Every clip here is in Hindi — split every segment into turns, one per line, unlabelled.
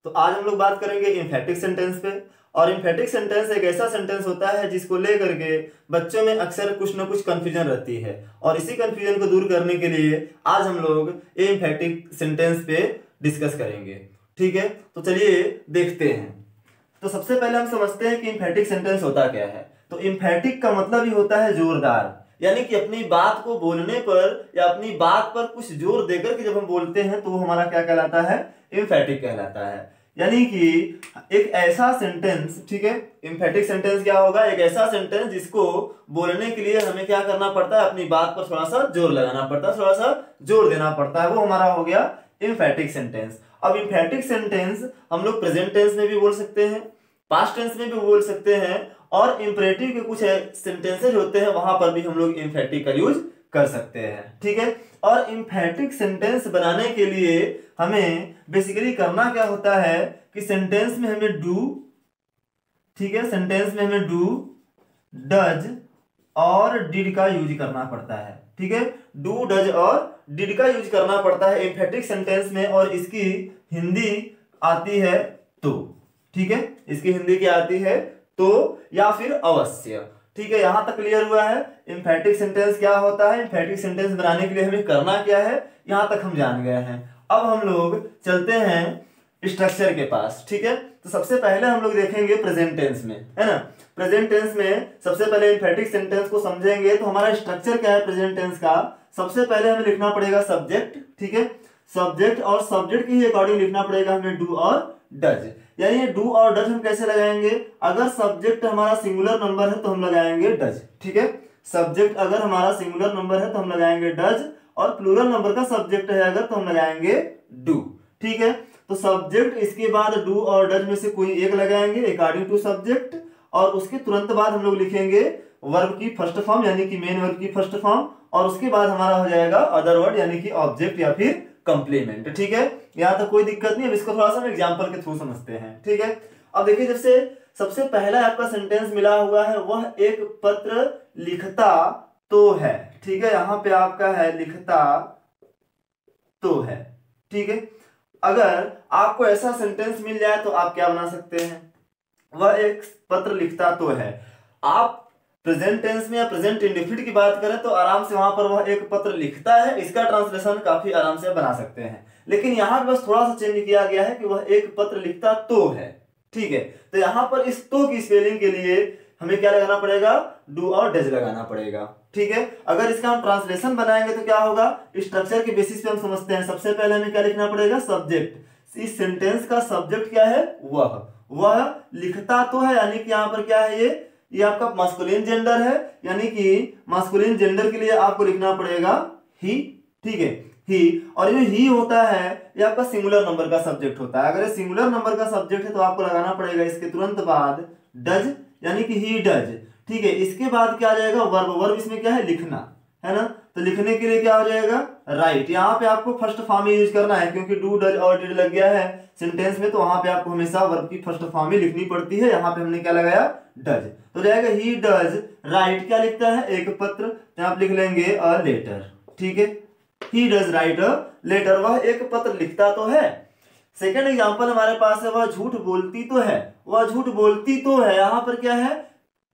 तो आज हम लोग बात करेंगे एम्फैटिक सेंटेंस पे। और एम्फैटिक सेंटेंस एक ऐसा सेंटेंस होता है जिसको लेकर के बच्चों में अक्सर कुछ ना कुछ कंफ्यूजन रहती है, और इसी कंफ्यूजन को दूर करने के लिए आज हम लोग एम्फैटिक सेंटेंस पे डिस्कस करेंगे। ठीक है, तो चलिए देखते हैं। तो सबसे पहले हम समझते हैं कि एम्फैटिक सेंटेंस होता क्या है। तो एम्फैटिक का मतलब ही होता है जोरदार, यानी कि अपनी बात को बोलने पर या अपनी बात पर कुछ जोर देकर के जब हम बोलते हैं तो वो हमारा क्या कहलाता है, एम्फैटिक कहलाता है। यानी कि एक ऐसा सेंटेंस, ठीक है, एम्फैटिक सेंटेंस क्या होगा, एक ऐसा सेंटेंस जिसको बोलने के लिए हमें क्या करना पड़ता है, अपनी बात पर थोड़ा सा जोर लगाना पड़ता है, थोड़ा सा जोर देना पड़ता है, वो हमारा हो गया एम्फैटिक सेंटेंस। अब एम्फैटिक सेंटेंस हम लोग प्रेजेंट टेंस में भी बोल सकते हैं, पास्ट टेंस में भी बोल सकते हैं, और इंपरेटिव के कुछ सेंटेंसेज होते हैं वहां पर भी हम लोग एम्फैटिक का यूज कर सकते हैं। ठीक है, और एम्फैटिक सेंटेंस बनाने के लिए हमें बेसिकली करना क्या होता है कि सेंटेंस में हमें डू, ठीक है, सेंटेंस में हमें डू, डज और डिड का यूज करना पड़ता है। ठीक है, डू, डज और डिड का यूज करना पड़ता है एम्फैटिक सेंटेंस में, और इसकी हिंदी आती है तो। ठीक है, इसकी हिंदी क्या आती है, तो या फिर अवश्य। ठीक है, यहां तक क्लियर हुआ है एम्फैटिक सेंटेंस क्या होता है, एम्फैटिक सेंटेंस बनाने के लिए हमें करना क्या है, यहां तक हम जान गए हैं। अब हम लोग चलते हैं स्ट्रक्चर के पास। ठीक है, तो सबसे पहले हम लोग देखेंगे प्रेजेंट टेंस में, है ना। प्रेजेंट टेंस में सबसे पहले एम्फैटिक सेंटेंस को समझेंगे तो हमारा स्ट्रक्चर क्या है प्रेजेंट टेंस का। सबसे पहले हमें लिखना पड़ेगा सब्जेक्ट, ठीक है, सब्जेक्ट, और सब्जेक्ट के ही अकॉर्डिंग लिखना पड़ेगा हमें डू और डज। यानी ये डू और डज हम कैसे लगाएंगे, अगर सब्जेक्ट हमारा सिंगुलर नंबर है तो हम लगाएंगे डज। ठीक है, सब्जेक्ट अगर हमारा सिंगुलर नंबर है तो हम लगाएंगे डज, और प्लूरल नंबर का सब्जेक्ट है अगर तो हम लगाएंगे डू। ठीक है, तो सब्जेक्ट, इसके बाद डू और डज में से कोई एक लगाएंगे अकॉर्डिंग टू सब्जेक्ट, और उसके तुरंत बाद हम लोग लिखेंगे वर्ब की फर्स्ट फॉर्म यानी कि मेन वर्ब की फर्स्ट फॉर्म, और उसके बाद हमारा हो जाएगा अदर वर्ड यानी कि ऑब्जेक्ट या फिर कंप्लीमेंट। ठीक है, यहां तक कोई दिक्कत नहीं है, इसको थोड़ा सा हम एग्जांपल के थ्रू समझते हैं। ठीक है, अब देखिए, जब से सबसे पहला आपका सेंटेंस मिला हुआ है वह एक पत्र लिखता तो है। ठीक है, यहां पे आपका है लिखता तो है। ठीक है, अगर आपको ऐसा सेंटेंस मिल जाए तो आप क्या बना सकते हैं, वह एक पत्र लिखता तो है। आप प्रेजेंट टेंस में या प्रेजेंट इंडेफिनिट की बात करें तो आराम से वहां पर वह एक पत्र लिखता है, इसका ट्रांसलेशन काफी आराम से बना सकते हैं। लेकिन यहां पर बस थोड़ा सा चेंज किया गया है कि वह एक पत्र लिखता तो है। ठीक है, तो यहां पर इस तो की स्पेलिंग के लिए हमें क्या लगाना पड़ेगा, डू और डज लगाना पड़ेगा। ठीक है, अगर इसका हम ट्रांसलेशन बनाएंगे तो क्या होगा, स्ट्रक्चर के बेसिस पे हम समझते हैं। सबसे पहले हमें क्या लिखना पड़ेगा, सब्जेक्ट। इस सेंटेंस का सब्जेक्ट क्या है, वह लिखता तो है, यानी कि यहाँ पर क्या है, ये आपका मास्कुलिन जेंडर है, यानी कि मास्कुलिन जेंडर के लिए आपको लिखना पड़ेगा ही। ठीक है, ही, और ये ही होता है ये आपका सिंगुलर नंबर का सब्जेक्ट होता है। अगर ये सिंगुलर नंबर का सब्जेक्ट है तो आपको लगाना पड़ेगा इसके तुरंत बाद डज, यानी कि ही डज। ठीक है, इसके बाद क्या आ जाएगा, वर्ब। वर्ब इसमें क्या है, लिखना है ना, तो लिखने के लिए क्या हो जाएगा, राइट। यहाँ पे आपको फर्स्ट फॉर्म यूज करना है क्योंकि डू, डज और डिड लग गया है सेंटेंस में, तो वहां पे आपको हमेशा वर्ब की फर्स्ट फॉर्म ही लिखनी पड़ती है। यहाँ पे हमने क्या लगाया, डज, तो जाएगा ही डज राइट, क्या लिखता है, एक पत्र, तो आप लिख लेंगे अ लेटर। ठीक है, he does write a letter, वह एक पत्र लिखता तो है। सेकेंड एग्जाम्पल हमारे पास है, वह झूठ बोलती तो है। वह झूठ बोलती तो है, यहाँ पर क्या है,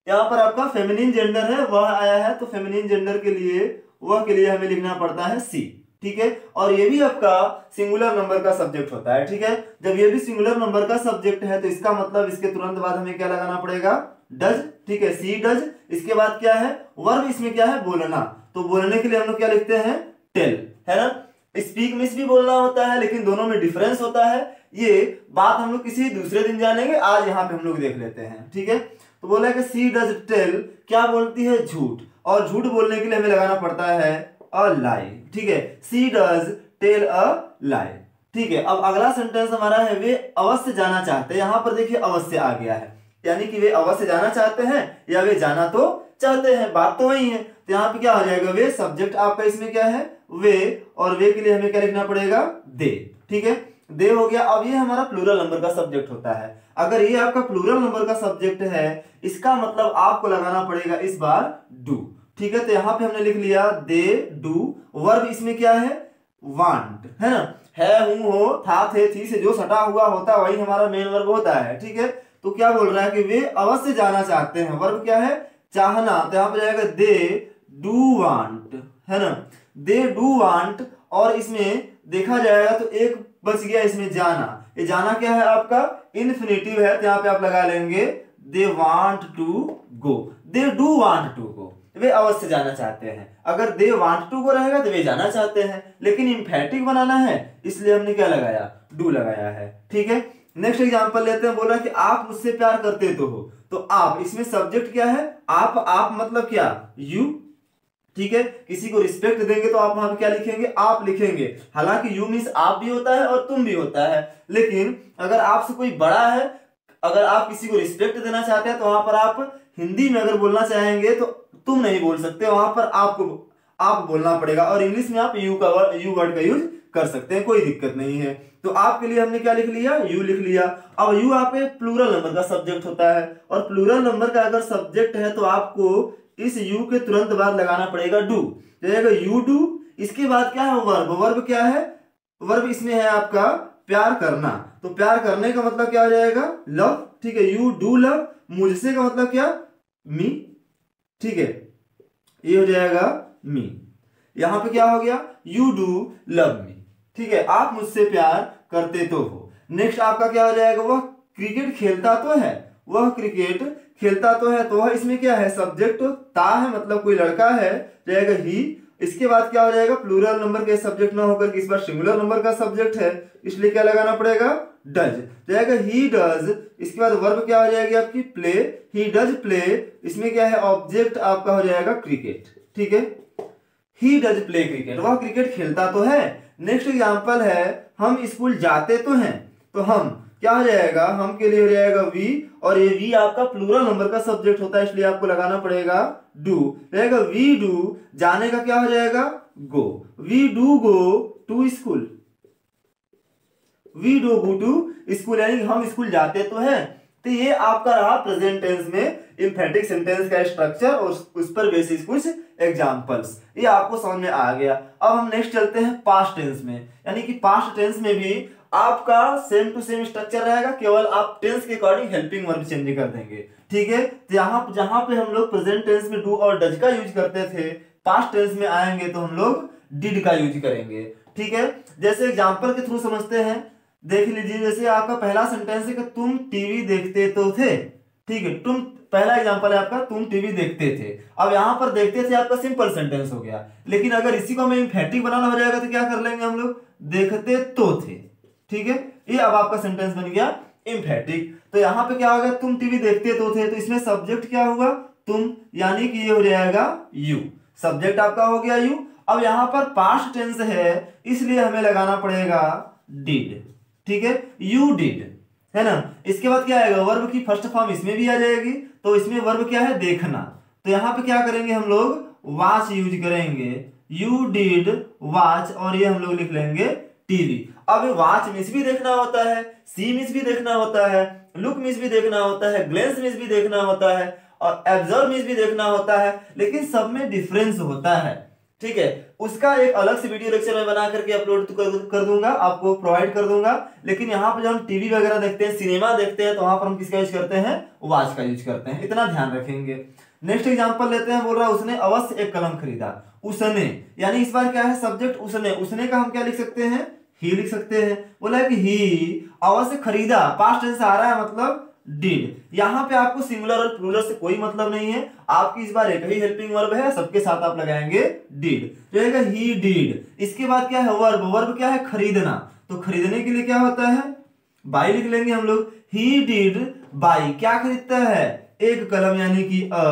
यहाँ पर आपका फेमिनिन जेंडर है, वह आया है, तो फेमिनिन जेंडर के लिए वह के लिए हमें लिखना पड़ता है सी। ठीक है, और ये भी आपका सिंगुलर नंबर का सब्जेक्ट होता है। ठीक है, जब ये भी सिंगुलर नंबर का सब्जेक्ट है तो इसका मतलब इसके तुरंत बाद हमें क्या लगाना पड़ेगा, डज। ठीक है, सी डज। इसके बाद क्या है, वर्ब, इसमें क्या है, बोलना, तो बोलने के लिए हम लोग क्या लिखते हैं, टेल, है ना। स्पीक मिस भी बोलना होता है, लेकिन दोनों में डिफरेंस होता है। ये बात हम लोग किसी दूसरे दिन जानेंगे, आज यहाँ पे हम लोग देख लेते हैं। ठीक है, तो बोला कि सी डज टेल, क्या बोलती है, झूठ, और झूठ बोलने के लिए हमें लगाना पड़ता है अ लाई। ठीक है, सी डज टेल अ लाई। ठीक है, अब अगला सेंटेंस हमारा है, वे अवश्य जाना चाहते हैं। यहां पर देखिए अवश्य आ गया है, यानी कि वे अवश्य जाना चाहते हैं या वे जाना तो चाहते हैं, बात तो वही है। तो यहाँ पे क्या हो जाएगा, वे, सब्जेक्ट आपका इसमें क्या है, वे, और वे के लिए हमें क्या लिखना पड़ेगा, दे। ठीक है, दे हो गया। अब ये हमारा प्लूरल नंबर का सब्जेक्ट होता है। अगर ये आपका प्लूरल नंबर का सब्जेक्ट है, इसका मतलब आपको लगाना पड़ेगा इस बार डू। ठीक है, तो यहां पे हमने लिख लिया दे डू। वर्ब इसमें क्या है, वांट, है ना। है, हूं, हो, था, थे, थी से जो सटा हुआ होता है वही हमारा मेन वर्ब होता है, ठीक है। तो क्या बोल रहा है कि वे अवश्य जाना चाहते हैं, वर्ब क्या है, चाहना। तो यहाँ पे जाएगा दे डू वांट, है ना, दे डू वांट। और इसमें देखा जाएगा तो एक बच गया इसमें जाना। ये जाना क्या है आपका, इन्फिनेटिव है, तो यहाँ पे आप लगा लेंगे they want to go, they do want to go, वे अवश्य जाना चाहते हैं। अगर दे वांट टू गो रहेगा तो वे जाना चाहते हैं, लेकिन इम्फेटिक बनाना है इसलिए हमने क्या लगाया, डू लगाया है, ठीक है। नेक्स्ट एग्जांपल लेते हैं, बोला कि आप मुझसे प्यार करते तो हो। तो आप, इसमें सब्जेक्ट क्या है, आप मतलब क्या, यू, ठीक है। किसी को रिस्पेक्ट देंगे तो आप वहां पे क्या लिखेंगे, आप लिखेंगे। हालांकि यू मीन्स आप भी होता है और तुम भी होता है, लेकिन अगर आपसे कोई बड़ा है, अगर आप किसी को रिस्पेक्ट देना चाहते हैं तो वहां पर आप हिंदी में अगर बोलना चाहेंगे तो तुम नहीं बोल सकते, वहां पर आपको आप बोलना पड़ेगा। और इंग्लिश में आप यू वर्ड का यूज कर सकते हैं, कोई दिक्कत नहीं है। तो आपके लिए हमने क्या लिख लिया, यू लिख लिया। अब यू आपके प्लूरल नंबर का सब्जेक्ट होता है, और प्लूरल नंबर का अगर सब्जेक्ट है तो आपको इस यू के तुरंत बाद लगाना पड़ेगा डू, जाएगा यू डू। इसके बाद क्या है, वर्ब, वर्ब क्या है, वर्ब इसमें है आपका प्यार करना। तो प्यार करने का मतलब क्या हो जाएगा, लव, ठीक है, यू डू लव। मुझसे का मतलब क्या, मी, ठीक है, ये हो जाएगा मी। यहां पे क्या हो गया, यू डू लव मी, ठीक है, आप मुझसे प्यार करते तो हो। नेक्स्ट आपका क्या हो जाएगा, वह क्रिकेट खेलता तो है, वह क्रिकेट खेलता तो है। तो वह इसमें क्या है, सब्जेक्ट ता है, मतलब कोई लड़का है, जाएगा ही। इसके बाद क्या हो जाएगा, प्लूरल नंबर के सब्जेक्ट ना होकर के इस बार सिंगुलर नंबर का सब्जेक्ट है, इसलिए क्या लगाना पड़ेगा, डज, जाएगा ही डज। इसके बाद वर्ब क्या हो जाएगी आपकी, प्ले, ही डज प्ले। इसमें क्या है, ऑब्जेक्ट आपका हो जाएगा क्रिकेट, ठीक है, ही डज प्ले क्रिकेट, वह क्रिकेट खेलता तो है। नेक्स्ट एग्जांपल है, हम स्कूल जाते तो हैं। तो हम क्या हो जाएगा, हम के लिए हो जाएगा वी, और ये वी आपका प्लूरल नंबर का सब्जेक्ट होता है, इसलिए आपको लगाना पड़ेगा डू, रहेगा वी डू। जाने का क्या हो जाएगा, go, we do go to school, we do go to school, यानी हम स्कूल जाते तो हैं। तो ये आपका रहा प्रेजेंट टेंस में इंफेटिक सेंटेंस का स्ट्रक्चर और उस पर बेसिस कुछ एग्जांपल्स, ये आपको समझ में आ गया। अब हम नेक्स्ट चलते हैं पास्ट टेंस में, यानी कि पास्ट टेंस में भी आपका सेम टू सेम स्ट्रक्चर रहेगा, केवल आप टेंस के अकॉर्डिंग हेल्पिंग वर्ब चेंज कर देंगे, ठीक है। तो जहां पे हम लोग प्रेजेंट टेंस में डू और डज का यूज करते थे, पास्ट टेंस में आएंगे तो हम लोग डिड का यूज करेंगे, ठीक है। जैसे एग्जांपल के थ्रू समझते हैं, देख लीजिए। जैसे आपका पहला सेंटेंस है कि तुम टीवी देखते तो थे, ठीक है, तुम, पहला एग्जांपल है आपका, तुम टीवी देखते थे। अब यहां पर देखते थे आपका सिंपल सेंटेंस हो गया, लेकिन अगर इसी को हमें एम्फेटिक बनाना हो जाएगा तो क्या कर लेंगे हम लोग, देखते तो थे, ठीक है, ये अब आपका सेंटेंस बन गया एम्फेटिक। तो यहां पे क्या हो गया, तुम टीवी देखते तो थे, तो इसमें सब्जेक्ट क्या होगा, तुम, यानी कि ये हो जाएगा यू, सब्जेक्ट आपका हो गया यू। अब यहां पर पास्ट टेंस है, इसलिए हमें लगाना पड़ेगा डिड, ठीक है, यू डिड, है ना। इसके बाद क्या आएगा, वर्ब की फर्स्ट फॉर्म इसमें भी आ जाएगी, तो इसमें वर्ब क्या है, देखना। तो यहां पे क्या करेंगे हम लोग, वॉच यूज करेंगे, यू डिड वॉच, और ये हम लोग लिख लेंगे टीवी। अब वॉच मीन्स भी देखना होता है, सी मीन्स भी देखना होता है, लुक मीन्स भी देखना होता है, ग्लेंस मीन्स भी देखना होता है, और ऑब्जर्व मीन्स भी देखना होता है, लेकिन सब में डिफरेंस होता है, ठीक है। उसका एक अलग से वीडियो लेक्चर में बना करके अपलोड कर दूंगा, आपको प्रोवाइड कर दूंगा। लेकिन यहाँ पे जब हम टीवी वगैरह देखते हैं, सिनेमा देखते हैं, तो वहां पर हम किसका यूज करते हैं, वॉच का यूज करते हैं, इतना ध्यान रखेंगे। नेक्स्ट एग्जांपल लेते हैं, बोल रहा है उसने अवश्य एक कलम खरीदा, उसने, यानी इस बार क्या है, सब्जेक्ट उसने, उसने का हम क्या लिख सकते हैं, ही लिख सकते हैं। बोला है कि ही अवश्य खरीदा, पास्ट टेंस आ रहा है, मतलब डिड। यहां पे आपको सिंगुलर और प्लूरल से कोई मतलब नहीं है, आपकी इस बार एक ही हेल्पिंग वर्ब है, सबके साथ आप लगाएंगे डिड, रहेगा ही डिड। इसके बाद क्या है, वर्ब, वर्ब क्या है, खरीदना। तो खरीदने के लिए क्या होता है, बाई लिख लेंगे हम लोग, ही डिड बाई, क्या खरीदता है, एक कलम, यानी कि अ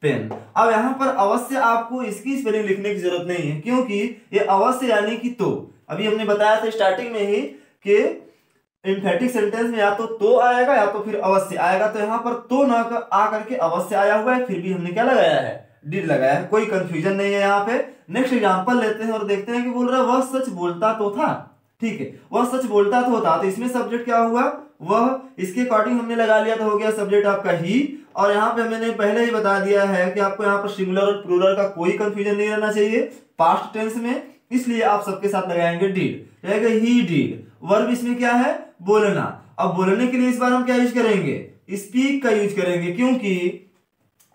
पेन। अब यहां पर अवश्य आपको इसकी स्पेलिंग लिखने की जरूरत नहीं है, क्योंकि ये अवश्य यानी कि तो, अभी हमने बताया था स्टार्टिंग में ही कि एम्फेटिक सेंटेंस में या तो आएगा या तो फिर अवश्य आएगा। तो यहाँ पर तो ना आकर के अवश्य आया हुआ है, फिर भी हमने क्या लगाया है, डिड लगाया है, कोई कंफ्यूजन नहीं है यहाँ पे। नेक्स्ट एग्जांपल लेते हैं और देखते हैं कि बोल रहा है वह सच बोलता तो था, ठीक है, वह सच बोलता तो था। तो इसमें सब्जेक्ट क्या हुआ, वह, इसके अकॉर्डिंग हमने लगा लिया, तो हो गया सब्जेक्ट आपका ही। और यहाँ पे मैंने पहले ही बता दिया है कि आपको यहाँ पर सिंगुलर और प्लूरल का कोई कंफ्यूजन नहीं रहना चाहिए पास्ट टेंस में, इसलिए आप सबके साथ लगाएंगे डिड, रहेगा ही डिड। वर्ब इसमें क्या है, बोलना। अब बोलने के लिए इस बार हम क्या यूज करेंगे, स्पीक का यूज करेंगे, क्योंकि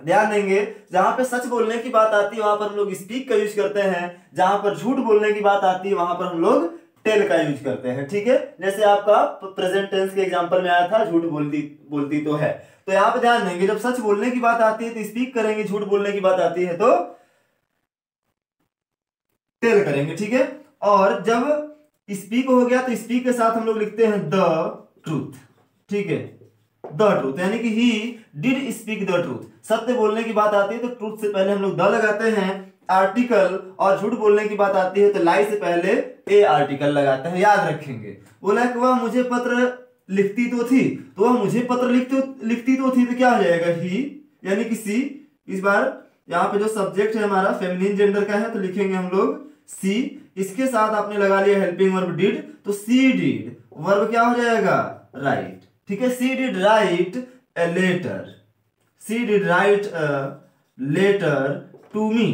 ध्यान देंगे जहां पे सच बोलने की बात आती है वहां पर हम लोग स्पीक का यूज करते हैं, जहां पर झूठ बोलने की बात आती है वहां पर हम लोग टेल का यूज करते हैं। ठीक है, जैसे आपका प्रेजेंट टेंस के एग्जांपल में आया था, झूठ बोलती बोलती तो है। तो यहाँ पे ध्यान देंगे जब सच बोलने की बात आती है तो स्पीक करेंगे, झूठ बोलने की बात आती है तो टेल करेंगे। ठीक है, और जब स्पीक हो गया तो स्पीक के साथ हम लोग लिखते हैं द ट्रूथ। ठीक है, द ट्रूथ, यानी कि he did speak the truth. सत्य बोलने की बात आती है तो ट्रूथ से पहले हम लोग द लगाते हैं आर्टिकल, और झूठ बोलने की बात आती है तो लाई से पहले ए आर्टिकल लगाते हैं। याद रखेंगे, बोला कि वह मुझे पत्र लिखती तो थी, तो वह मुझे पत्र लिखती तो थी, तो क्या हो जाएगा ही, यानी कि सी। इस बार यहाँ पे जो सब्जेक्ट है हमारा फेमिनिन जेंडर का है तो लिखेंगे हम लोग सी। इसके साथ आपने लगा लिया हेल्पिंग वर्ब डिड, तो सी डिड वर्ब क्या हो जाएगा, राइट। ठीक है, she did write a letter, she did write a letter to me,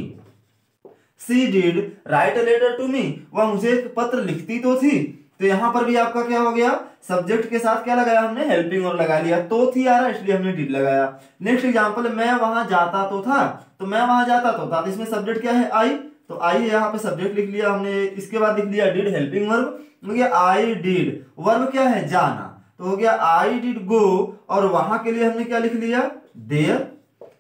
she did write a letter to me, वह मुझे एक पत्र लिखती तो थी। तो यहां पर भी आपका क्या हो गया, सब्जेक्ट के साथ क्या लगाया हमने, हेल्पिंग वर्ब लगा लिया। तो थी आ रहा इसलिए हमने डिड लगाया। नेक्स्ट एग्जांपल, मैं वहां जाता तो था, तो मैं वहां जाता तो था, तो इसमें सब्जेक्ट क्या है, आई, तो आई यहाँ पे सब्जेक्ट लिख लिया हमने। इसके बाद लिख लिया डिड हेल्पिंग वर्ब, हो गया आई डिड, वर्ब क्या है, जाना, तो हो गया आई डिड गो, और वहां के लिए हमने क्या लिख लिया, there,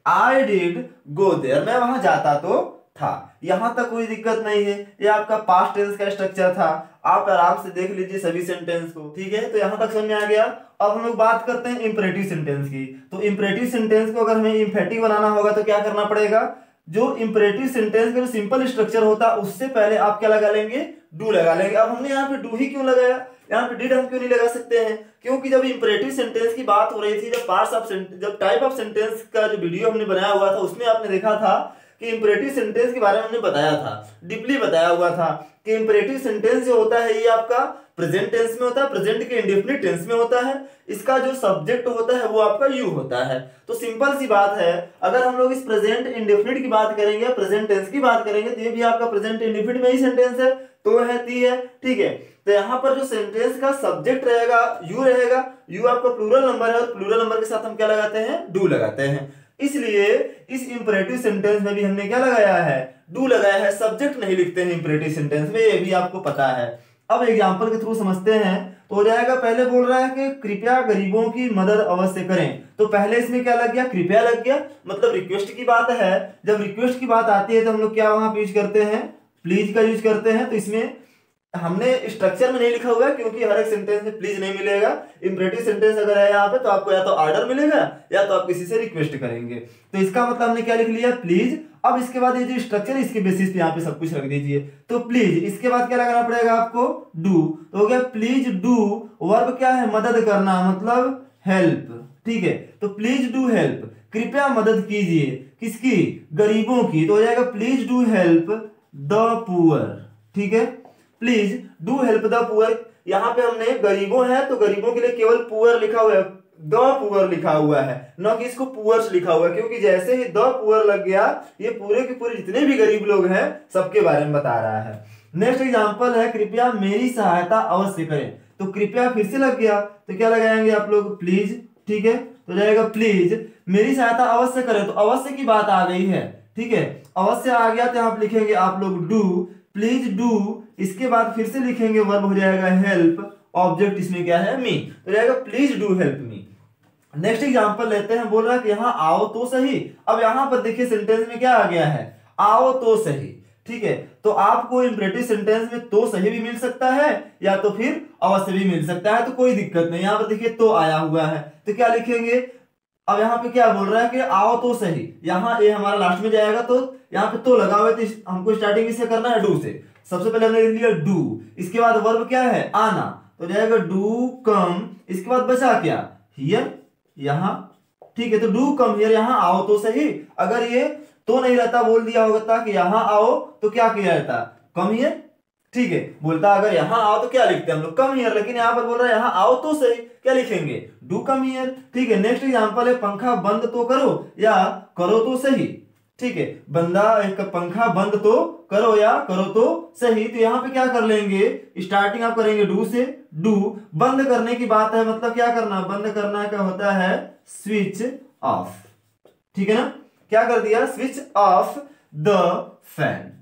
I did go there, मैं वहां जाता तो था। यहां तक कोई दिक्कत नहीं है, ये आपका पास्ट टेंस का स्ट्रक्चर था, आप आराम से देख लीजिए सभी सेंटेंस को। ठीक है, तो यहां तक समझ में आ गया। अब हम लोग बात करते हैं इंपरेटिव सेंटेंस की। तो इंपरेटिव सेंटेंस को अगर हमें इंफेटिव बनाना होगा तो क्या करना पड़ेगा, जो इंपरेटिव सेंटेंस का जो सिंपल स्ट्रक्चर होता है उससे पहले आप क्या लगा लेंगे, डू लगा लेंगे। अब हमने यहाँ पे डू ही क्यों लगाया, यहाँ पे डिड हम क्यों नहीं लगा सकते हैं, क्योंकि जब इंपरेटिव सेंटेंस की बात हो रही थी, जब टाइप ऑफ सेंटेंस का जो वीडियो हमने बनाया हुआ था उसमें आपने देखा था कि इंपरेटिव सेंटेंस के बारे में हमने बताया था, डीपली बताया हुआ था कि इंपरेटिव सेंटेंस जो होता है ये आपका प्रेजेंट टेंस में होता है, प्रेजेंट के इंडेफिनिट टेंस में होता है। इसका जो सब्जेक्ट होता है वो आपका यू होता है। तो सिंपल सी बात है, अगर हम लोग इस प्रेजेंट इंडेफिनिट की बात करेंगे, प्रेजेंट टेंस की बात करेंगे, तो ये भी आपका प्रेजेंट इंडेफिनिट में ही सेंटेंस है, तो है, ती है। ठीक है, तो यहाँ पर जो सेंटेंस का सब्जेक्ट रहेगा यू रहेगा, यू आपका प्लूरल नंबर है, और प्लूरल नंबर के साथ हम क्या लगाते हैं, डू लगाते हैं। इसलिए इस इंपरेटिव सेंटेंस में भी हमने क्या लगाया है, डू लगाया है। सब्जेक्ट नहीं लिखते हैं इंपरेटिव सेंटेंस में, ये भी आपको पता है। अब एग्जांपल के थ्रू समझते हैं तो हो जाएगा। पहले बोल रहा है कि कृपया गरीबों की मदद अवश्य करें, तो पहले इसमें क्या लग गया, कृपया लग गया, मतलब रिक्वेस्ट की बात है। जब रिक्वेस्ट की बात आती है तो हम लोग क्या वहां पे यूज करते हैं, प्लीज का यूज करते हैं। तो इसमें हमने स्ट्रक्चर में नहीं लिखा हुआ है क्योंकि हर एक सेंटेंस में प्लीज नहीं मिलेगा। इंपरेटिव सेंटेंस अगर है यहाँ पे तो आपको या तो ऑर्डर मिलेगा या तो आप किसी से रिक्वेस्ट करेंगे। तो इसका मतलब हमने क्या लिख लिया, प्लीज। अब इसके बाद ये जो स्ट्रक्चर है इसके बेसिस पे यहाँ पे सब कुछ रख दीजिए। तो प्लीज, इसके बाद क्या लगाना पड़ेगा आपको, डू। तो हो गया प्लीज डू, वर्ब क्या है, मदद करना, मतलब हेल्प। ठीक है, तो प्लीज डू हेल्प, कृपया मदद कीजिए, किसकी, गरीबों की। तो हो जाएगा please do help the poor. ठीक है, please do help the poor. यहाँ पे हमने गरीबों है तो गरीबों के लिए केवल पुअर लिखा हुआ है, द पुअर लिखा हुआ है, न कि इसको पुअर्स लिखा हुआ है, क्योंकि जैसे ही द पुअर लग गया ये पूरे के पूरे जितने भी गरीब लोग हैं सबके बारे में बता रहा है। नेक्स्ट एग्जांपल है, कृपया मेरी सहायता अवश्य करें। तो कृपया फिर से लग गया, तो क्या लगाएंगे आप लोग, प्लीज। ठीक है, तो जाएगा प्लीज मेरी सहायता अवश्य करें, तो अवश्य की बात आ गई है। ठीक है, अवश्य आ गया तो यहाँ पे लिखेंगे आप लोग डू, प्लीज डू। इसके बाद फिर से लिखेंगे वर्ब हो जाएगा हेल्प, ऑब्जेक्ट इसमें क्या है, मी, तो जाएगा please do help me. Next example लेते हैं, बोल रहा है कि यहाँ आओ तो सही। अब यहाँ पर देखिए सेंटेंस में क्या आ गया है, आओ तो सही। ठीक है, तो आपको इंपरेटिव सेंटेंस में तो सही भी मिल सकता है या तो फिर अवश्य भी मिल सकता है, तो कोई दिक्कत नहीं। यहाँ पर देखिए तो आया हुआ है तो क्या लिखेंगे, अब यहाँ पे क्या बोल रहा है कि आओ तो सही, यहाँ ए हमारा लास्ट में जाएगा, तो यहाँ पे तो लगा हुआ है तो हमको स्टार्टिंग इससे करना है डू से। सबसे पहले हमने लिख लिया डू, इसके बाद वर्ब क्या है, आना, तो जाएगा डू कम। इसके बाद बचा क्या, हियर, यहाँ। ठीक है, तो डू कम हियर, यहाँ आओ तो सही। अगर ये तो नहीं रहता, बोल दिया होता कि यहाँ आओ, तो क्या किया रहता, कम हियर। ठीक है, बोलता अगर यहाँ आओ तो क्या लिखते हैं हम लोग, कम हियर, लेकिन यहाँ पर बोल रहा है यहाँ आओ तो सही, क्या लिखेंगे, डू कम हियर। ठीक है, नेक्स्ट एग्जांपल है, पंखा बंद तो करो या करो तो सही। ठीक है, बंदा एक पंखा बंद तो करो या करो तो सही। तो यहाँ पे क्या कर लेंगे, स्टार्टिंग आप करेंगे डू से। डू बंद करने की बात है, मतलब क्या करना, बंद करना का होता है स्विच ऑफ। ठीक है ना, क्या कर दिया, switch off the fan,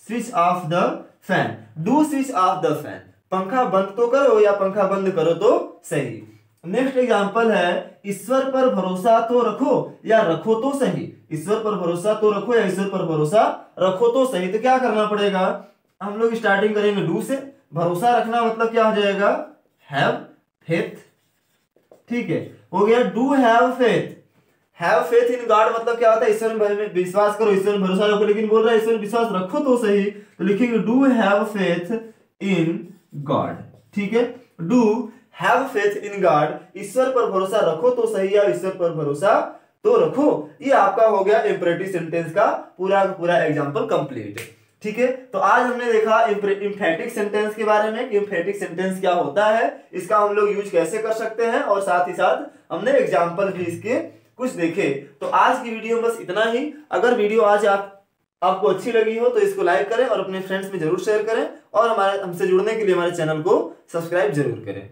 switch off the fan. Do switch off the fan, पंखा बंद तो करो या पंखा बंद करो तो सही। नेक्स्ट एग्जांपल है, ईश्वर पर भरोसा तो रखो या रखो तो सही। ईश्वर पर भरोसा तो रखो या ईश्वर पर भरोसा रखो तो सही। तो क्या करना पड़ेगा, हम लोग स्टार्टिंग करेंगे डू से। भरोसा रखना मतलब क्या हो जाएगा, हैव फेथ। ठीक है, हो गया do have faith. Have faith in God मतलब क्या होता है, ईश्वर में विश्वास करो, ईश्वर में भरोसा रखो। लेकिन बोल रहा है ईश्वर में विश्वास रखो तो सही, तो लिखेंगे do have faith in God. ठीक है, do have faith in God, ईश्वर पर भरोसा रखो तो सही या ईश्वर पर भरोसा तो रखो। ये आपका हो गया इंपरेटिव सेंटेंस का पूरा एग्जांपल कंप्लीट। ठीक है, तो आज हमने देखा इंफेटिक सेंटेंस के बारे में कि इंफेटिक सेंटेंस क्या होता है, इसका हम लोग यूज कैसे कर सकते हैं, और साथ ही साथ हमने एग्जांपल भी इसके कुछ देखे। तो आज की वीडियो में बस इतना ही। अगर वीडियो आज आपको अच्छी लगी हो तो इसको लाइक करें और अपने फ्रेंड्स में जरूर शेयर करें, और हमसे जुड़ने के लिए हमारे चैनल को सब्सक्राइब जरूर करें।